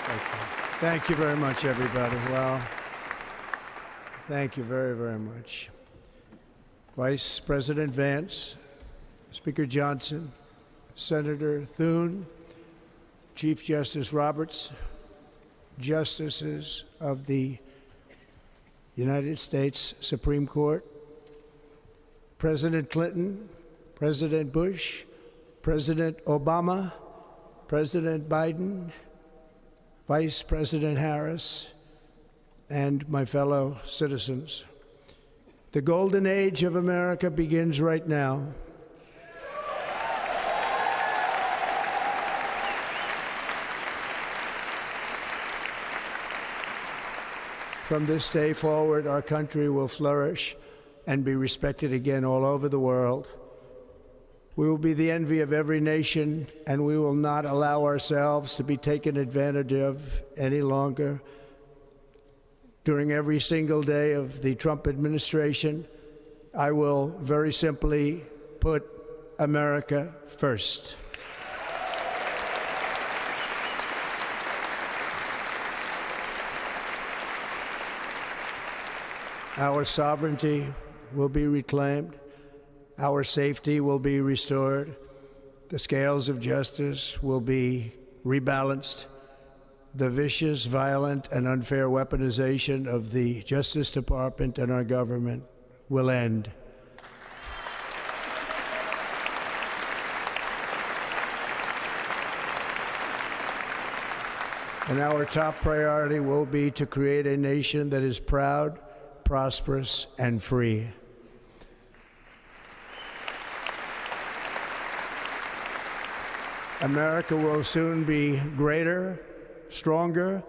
Thank you very much, everybody. Well, thank you very, very much. Vice President Vance, Speaker Johnson, Senator Thune, Chief Justice Roberts, Justices of the United States Supreme Court, President Clinton, President Bush, President Obama, President Biden, Vice President Harris, and my fellow citizens. The golden age of America begins right now. From this day forward, our country will flourish and be respected again all over the world. We will be the envy of every nation, and we will not allow ourselves to be taken advantage of any longer. During every single day of the Trump administration, I will very simply put America first. Our sovereignty will be reclaimed. Our safety will be restored. The scales of justice will be rebalanced. The vicious, violent, and unfair weaponization of the Justice Department and our government will end. And our top priority will be to create a nation that is proud, prosperous, and free. America will soon be greater, stronger,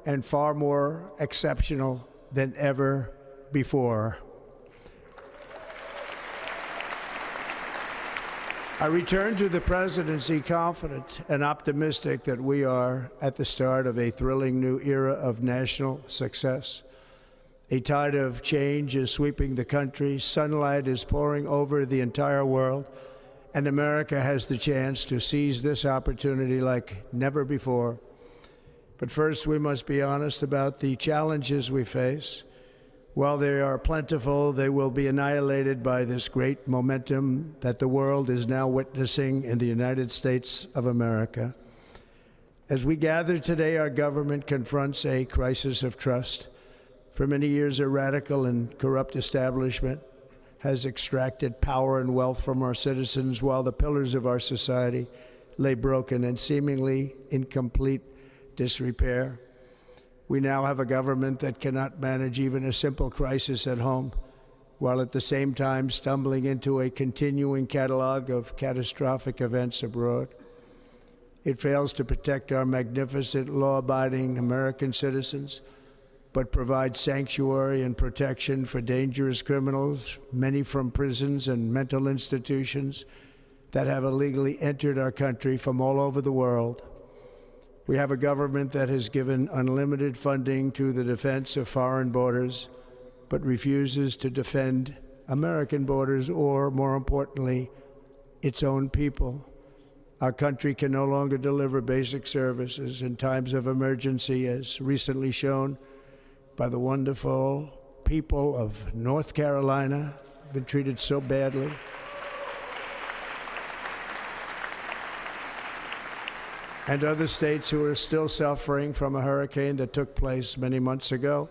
and far more exceptional than ever before. I return to the presidency confident and optimistic that we are at the start of a thrilling new era of national success. A tide of change is sweeping the country, sunlight is pouring over the entire world, and America has the chance to seize this opportunity like never before. But first, we must be honest about the challenges we face. While they are plentiful, they will be annihilated by this great momentum that the world is now witnessing in the United States of America. As we gather today, our government confronts a crisis of trust. For many years, a radical and corrupt establishment has extracted power and wealth from our citizens while the pillars of our society lay broken and seemingly in complete disrepair. We now have a government that cannot manage even a simple crisis at home, while at the same time stumbling into a continuing catalog of catastrophic events abroad. It fails to protect our magnificent, law-abiding American citizens, but provides sanctuary and protection for dangerous criminals, many from prisons and mental institutions that have illegally entered our country from all over the world. We have a government that has given unlimited funding to the defense of foreign borders, but refuses to defend American borders or, more importantly, its own people. Our country can no longer deliver basic services in times of emergency, as recently shown by the wonderful people of North Carolina, been treated so badly. And other states who are still suffering from a hurricane that took place many months ago.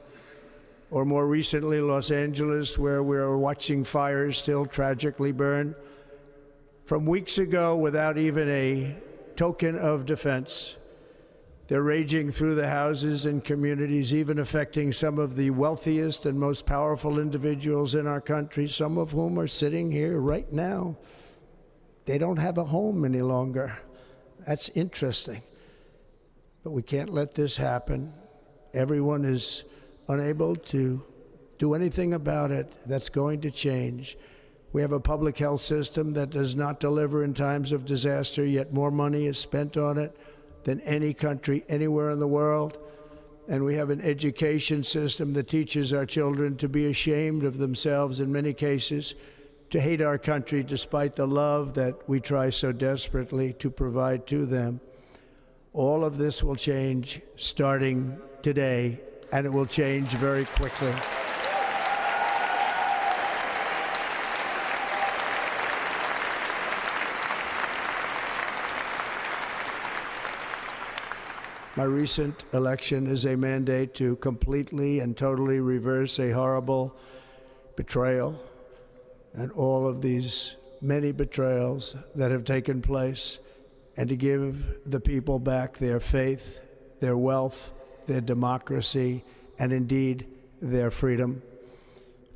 Or more recently, Los Angeles, where we're watching fires still tragically burn from weeks ago without even a token of defense. They're raging through the houses and communities, even affecting some of the wealthiest and most powerful individuals in our country, some of whom are sitting here right now. They don't have a home any longer. That's interesting. But we can't let this happen. Everyone is unable to do anything about it. That's going to change. We have a public health system that does not deliver in times of disaster, yet more money is spent on it than any country anywhere in the world. And we have an education system that teaches our children to be ashamed of themselves in many cases, to hate our country despite the love that we try so desperately to provide to them. All of this will change starting today, and it will change very quickly. My recent election is a mandate to completely and totally reverse a horrible betrayal and all of these many betrayals that have taken place, and to give the people back their faith, their wealth, their democracy, and indeed their freedom.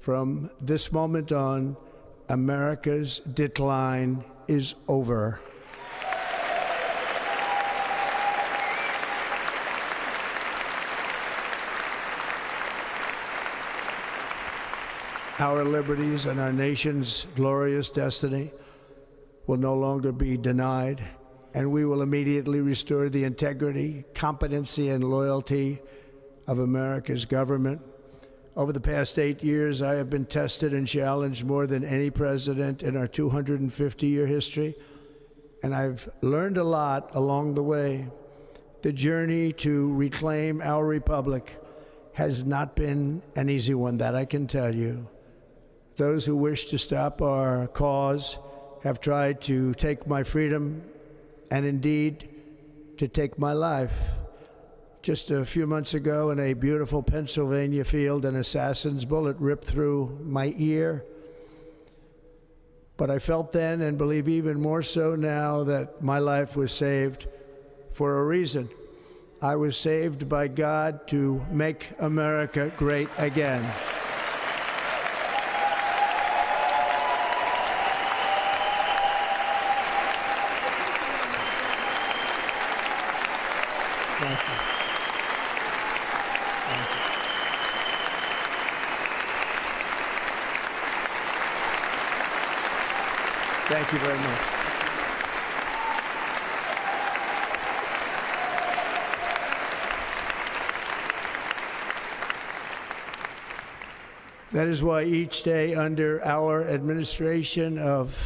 From this moment on, America's decline is over. Our liberties and our nation's glorious destiny will no longer be denied, and we will immediately restore the integrity, competency, and loyalty of America's government. Over the past 8 years, I have been tested and challenged more than any president in our 250-year history, and I've learned a lot along the way. The journey to reclaim our republic has not been an easy one, that I can tell you. Those who wish to stop our cause have tried to take my freedom and indeed to take my life. Just a few months ago in a beautiful Pennsylvania field, an assassin's bullet ripped through my ear. But I felt then, and believe even more so now, that my life was saved for a reason. I was saved by God to make America great again. Thank you. Thank you. Thank you very much. That is why each day under our administration of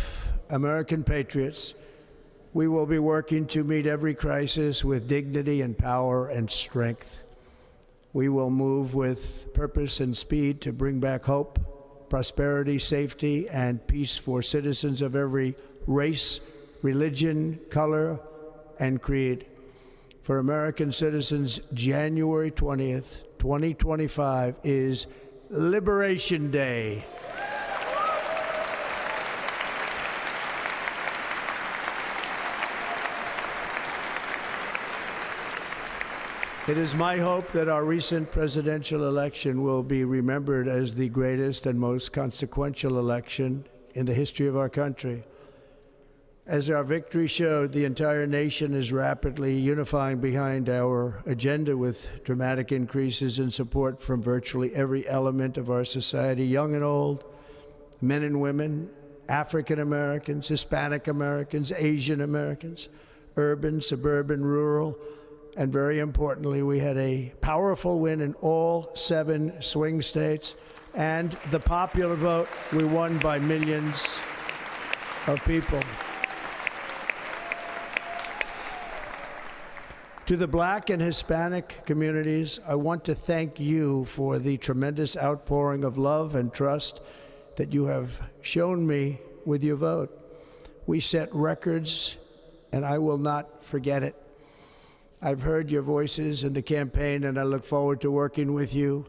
American patriots, we will be working to meet every crisis with dignity and power and strength. We will move with purpose and speed to bring back hope, prosperity, safety, and peace for citizens of every race, religion, color, and creed. For American citizens, January 20th, 2025 is Liberation Day. It is my hope that our recent presidential election will be remembered as the greatest and most consequential election in the history of our country. As our victory showed, the entire nation is rapidly unifying behind our agenda with dramatic increases in support from virtually every element of our society, young and old, men and women, African Americans, Hispanic Americans, Asian Americans, urban, suburban, rural. And very importantly, we had a powerful win in all 7 swing states. And the popular vote, we won by millions of people. To the Black and Hispanic communities, I want to thank you for the tremendous outpouring of love and trust that you have shown me with your vote. We set records, and I will not forget it. I've heard your voices in the campaign, and I look forward to working with you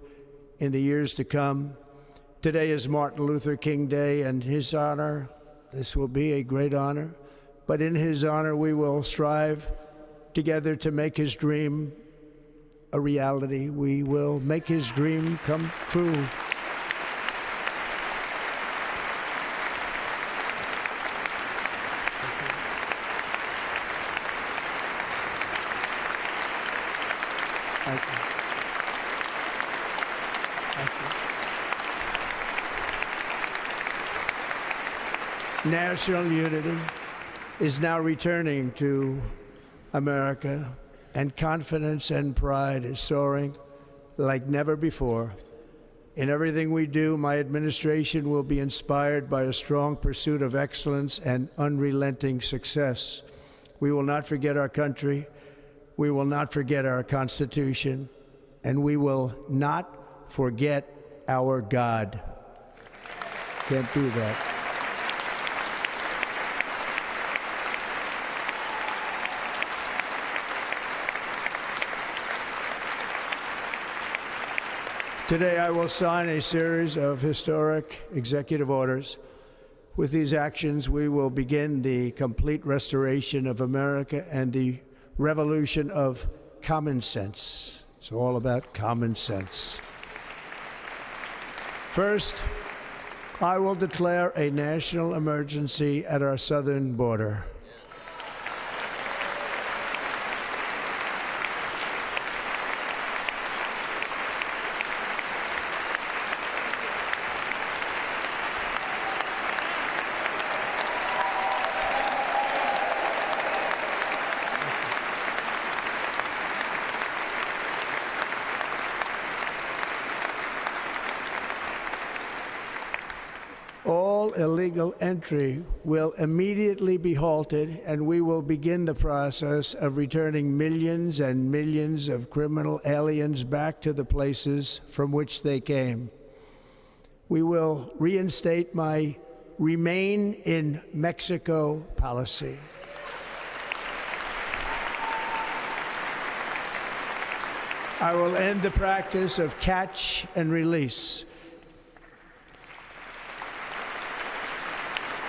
in the years to come. Today is Martin Luther King Day, and his honor, this will be a great honor, but in his honor we will strive together to make his dream a reality. We will make his dream come true. Thank you. Thank you. National unity is now returning to America, and confidence and pride is soaring like never before. In everything we do, my administration will be inspired by a strong pursuit of excellence and unrelenting success. We will not forget our country. We will not forget our Constitution, and we will not forget our God. Can't do that. Today, I will sign a series of historic executive orders. With these actions, we will begin the complete restoration of America and the revolution of common sense. It's all about common sense. First, I will declare a national emergency at our southern border. All illegal entry will immediately be halted, and we will begin the process of returning millions and millions of criminal aliens back to the places from which they came. We will reinstate my Remain in Mexico policy. I will end the practice of catch and release.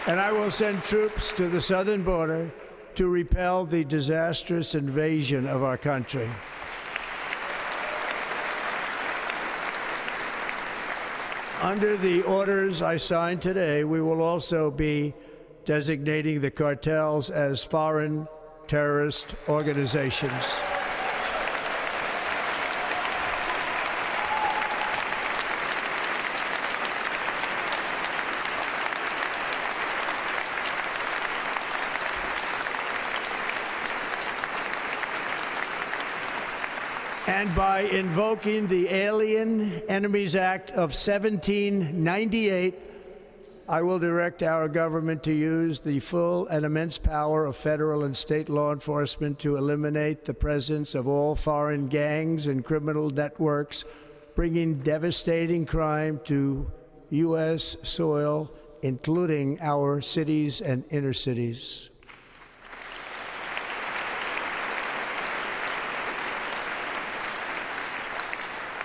And I will send troops to the southern border to repel the disastrous invasion of our country. Under the orders I signed today, we will also be designating the cartels as foreign terrorist organizations. And by invoking the Alien Enemies Act of 1798, I will direct our government to use the full and immense power of federal and state law enforcement to eliminate the presence of all foreign gangs and criminal networks, bringing devastating crime to U.S. soil, including our cities and inner cities.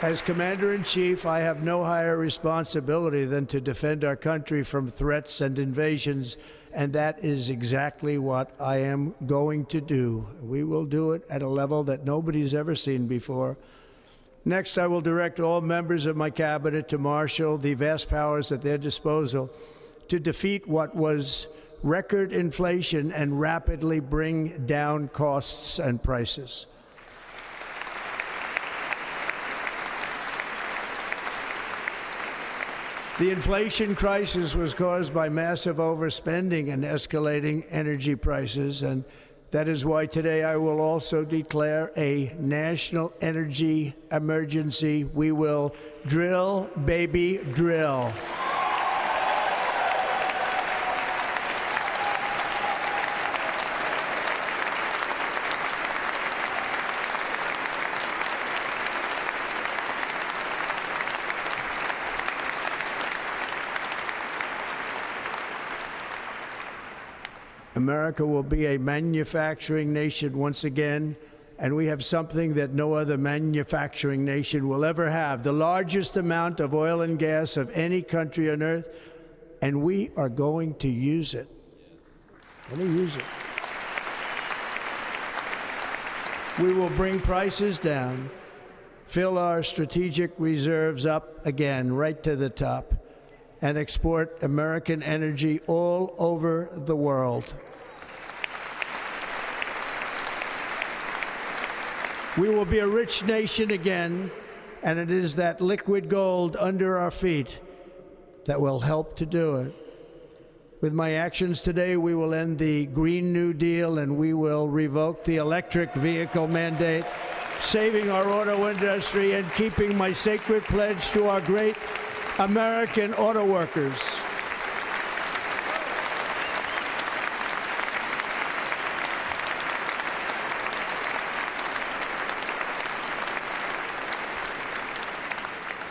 As Commander-in-Chief, I have no higher responsibility than to defend our country from threats and invasions, and that is exactly what I am going to do. We will do it at a level that nobody's ever seen before. Next, I will direct all members of my cabinet to marshal the vast powers at their disposal to defeat what was record inflation and rapidly bring down costs and prices. The inflation crisis was caused by massive overspending and escalating energy prices, and that is why today I will also declare a national energy emergency. We will drill, baby, drill. America will be a manufacturing nation once again, and we have something that no other manufacturing nation will ever have, the largest amount of oil and gas of any country on earth, and we are going to use it. We will bring prices down, fill our strategic reserves up again, right to the top, and export American energy all over the world. We will be a rich nation again, and it is that liquid gold under our feet that will help to do it. With my actions today, we will end the Green New Deal, and we will revoke the electric vehicle mandate, saving our auto industry and keeping my sacred pledge to our great American auto workers.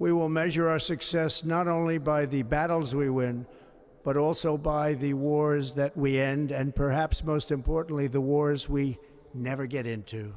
We will measure our success not only by the battles we win, but also by the wars that we end, and perhaps most importantly, the wars we never get into.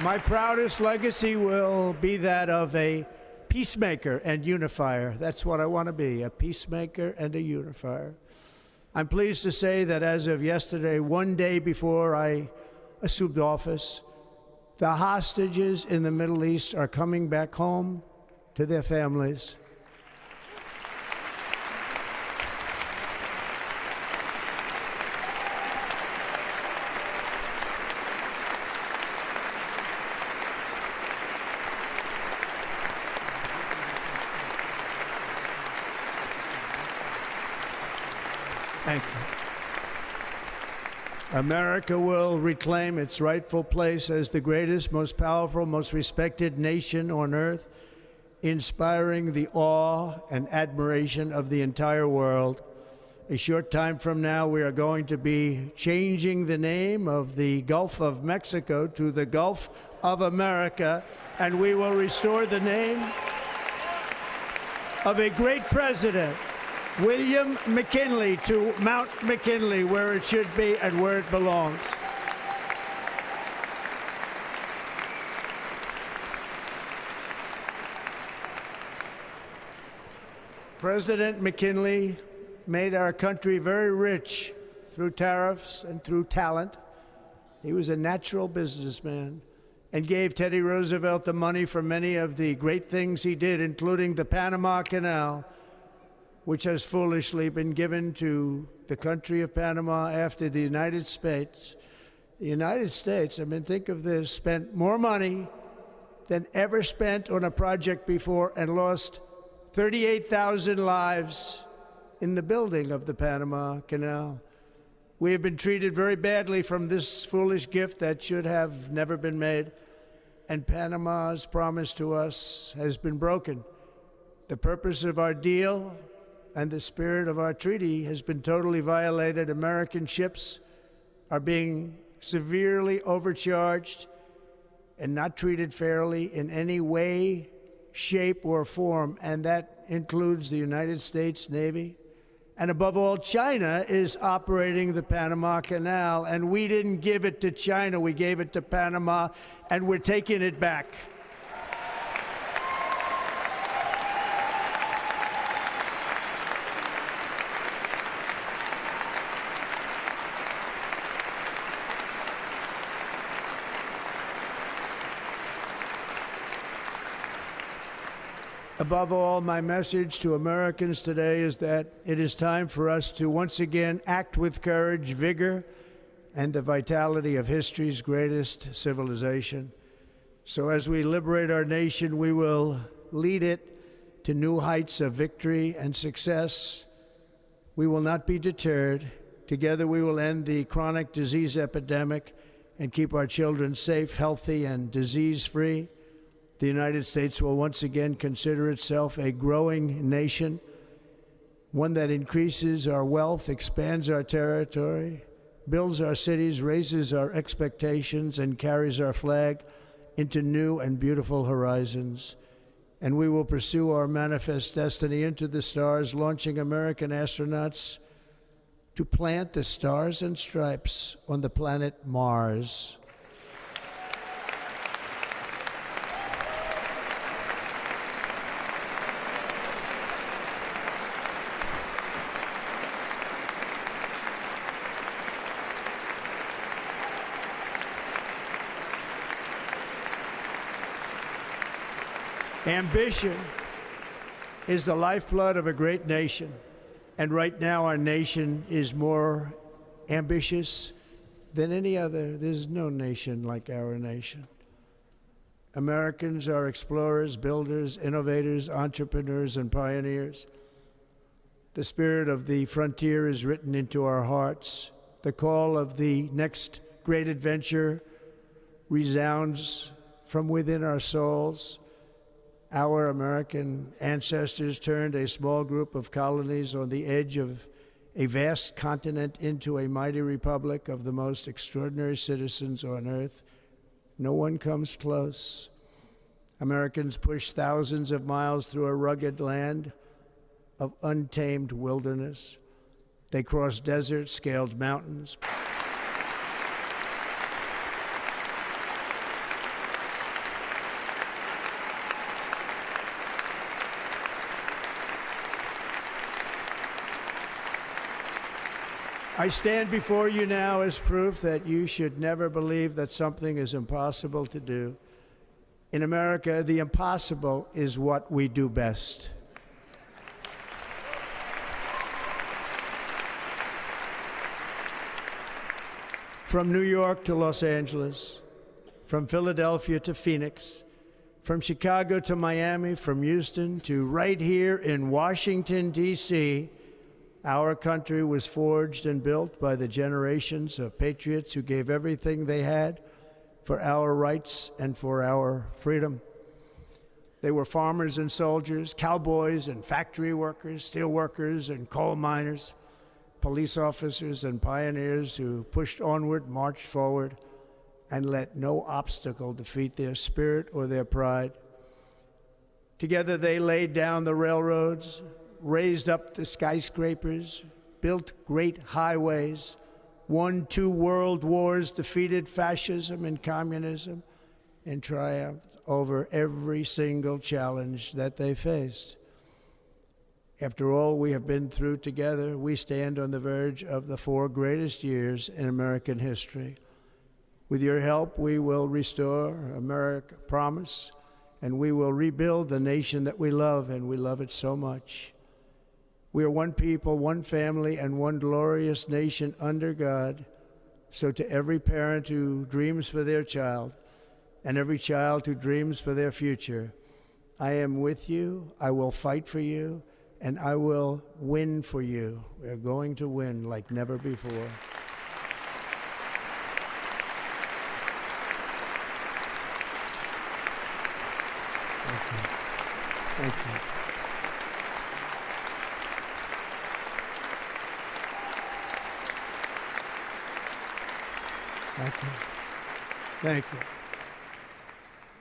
My proudest legacy will be that of a peacemaker and unifier. That's what I want to be, a peacemaker and a unifier. I'm pleased to say that as of yesterday, one day before I assumed office, the hostages in the Middle East are coming back home to their families. Thank you. America will reclaim its rightful place as the greatest, most powerful, most respected nation on earth, inspiring the awe and admiration of the entire world. A short time from now, we are going to be changing the name of the Gulf of Mexico to the Gulf of America, and we will restore the name of a great president, William McKinley, to Mount McKinley, where it should be and where it belongs. President McKinley made our country very rich through tariffs and through talent. He was a natural businessman and gave Teddy Roosevelt the money for many of the great things he did, including the Panama Canal, which has foolishly been given to the country of Panama after the United States. The United States, I mean, think of this, spent more money than ever spent on a project before and lost 38,000 lives in the building of the Panama Canal. We have been treated very badly from this foolish gift that should have never been made, and Panama's promise to us has been broken. The purpose of our deal and the spirit of our treaty has been totally violated. American ships are being severely overcharged and not treated fairly in any way, shape, or form, and that includes the United States Navy. And above all, China is operating the Panama Canal, and we didn't give it to China, we gave it to Panama, and we're taking it back. Above all, my message to Americans today is that it is time for us to once again act with courage, vigor, and the vitality of history's greatest civilization. So as we liberate our nation, we will lead it to new heights of victory and success. We will not be deterred. Together we will end the chronic disease epidemic and keep our children safe, healthy, and disease-free. The United States will once again consider itself a growing nation, one that increases our wealth, expands our territory, builds our cities, raises our expectations, and carries our flag into new and beautiful horizons. And we will pursue our manifest destiny into the stars, launching American astronauts to plant the stars and stripes on the planet Mars. Ambition is the lifeblood of a great nation, and right now our nation is more ambitious than any other. There's no nation like our nation. Americans are explorers, builders, innovators, entrepreneurs, and pioneers. The spirit of the frontier is written into our hearts. The call of the next great adventure resounds from within our souls. Our American ancestors turned a small group of colonies on the edge of a vast continent into a mighty republic of the most extraordinary citizens on earth. No one comes close. Americans pushed thousands of miles through a rugged land of untamed wilderness. They crossed deserts, scaled mountains. I stand before you now as proof that you should never believe that something is impossible to do. In America, the impossible is what we do best. From New York to Los Angeles, from Philadelphia to Phoenix, from Chicago to Miami, from Houston to right here in Washington, D.C., our country was forged and built by the generations of patriots who gave everything they had for our rights and for our freedom. They were farmers and soldiers, cowboys and factory workers, steel workers and coal miners, police officers and pioneers who pushed onward, marched forward, and let no obstacle defeat their spirit or their pride. Together they laid down the railroads, raised up the skyscrapers, built great highways, won 2 world wars, defeated fascism and communism, and triumphed over every single challenge that they faced. After all we have been through together, we stand on the verge of the 4 greatest years in American history. With your help, we will restore America promise, and we will rebuild the nation that we love, and we love it so much. We are one people, one family, and one glorious nation under God. So to every parent who dreams for their child, and every child who dreams for their future, I am with you, I will fight for you, and I will win for you. We are going to win like never before. Thank you. Thank you. Thank you. Thank you.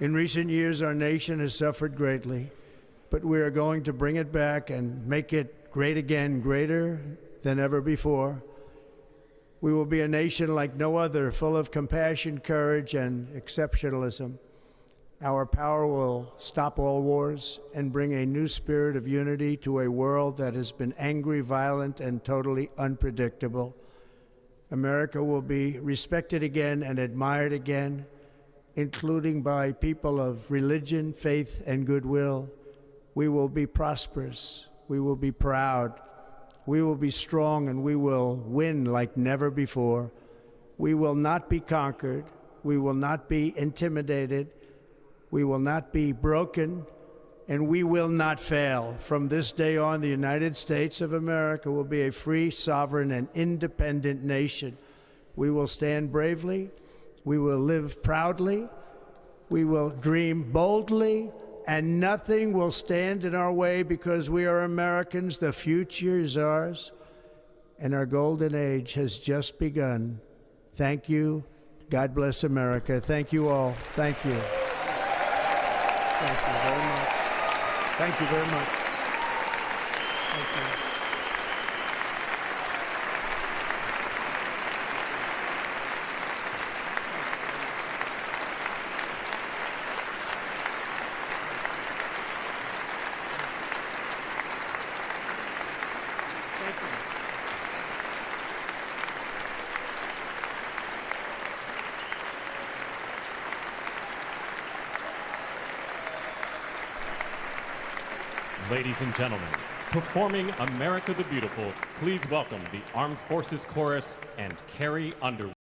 In recent years, our nation has suffered greatly, but we are going to bring it back and make it great again, greater than ever before. We will be a nation like no other, full of compassion, courage, and exceptionalism. Our power will stop all wars and bring a new spirit of unity to a world that has been angry, violent, and totally unpredictable. America will be respected again and admired again, including by people of religion, faith, and goodwill. We will be prosperous. We will be proud. We will be strong, and we will win like never before. We will not be conquered. We will not be intimidated. We will not be broken, and we will not fail. From this day on, the United States of America will be a free, sovereign, and independent nation. We will stand bravely. We will live proudly. We will dream boldly, and nothing will stand in our way because we are Americans. The future is ours, and our golden age has just begun. Thank you. God bless America. Thank you all. Thank you. Thank you very much. Thank you very much. Thank you. Thank you. Ladies and gentlemen, performing America the Beautiful, please welcome the Armed Forces Chorus and Carrie Underwood.